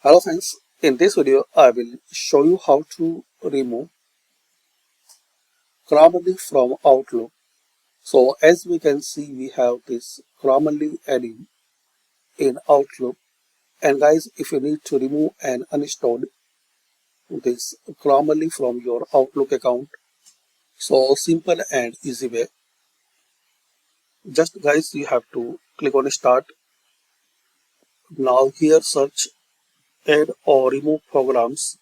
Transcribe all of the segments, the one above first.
Hello friends, in this video I will show you how to remove Grammarly from Outlook. So as we can see we have this Grammarly add-in in Outlook, and guys, if you need to remove and uninstall this Grammarly from your Outlook account, so simple and easy way. Just guys, you have to click on start. Now here search add or remove programs.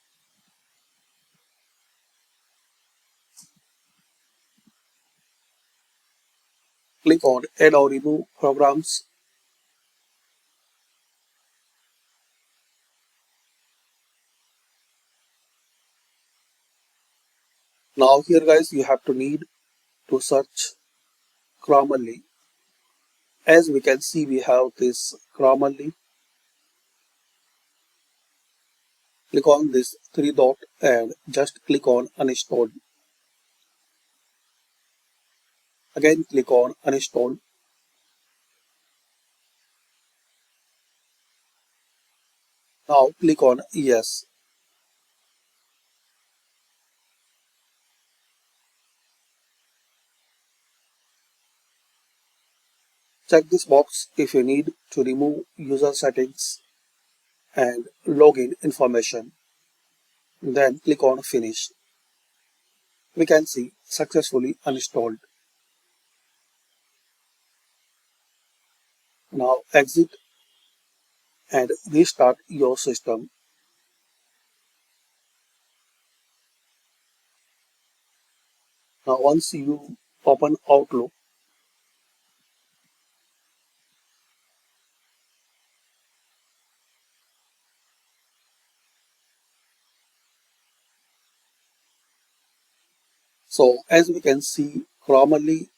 Click on add or remove programs. Now here guys, you have to need to search Grammarly. As we can see, we have this Grammarly. Click on this three dot and just click on uninstall. Again click on uninstall. Now click on yes. Check this box if you need to remove user settings and login information. Then click on finish. We can see successfully uninstalled. Now exit and restart your system. Now once you open Outlook, so as we can see Grammarly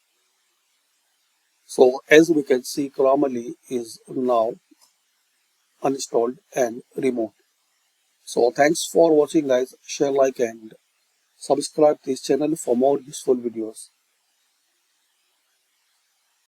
is now uninstalled and removed. So thanks for watching guys. Share, like and subscribe this channel for more useful videos.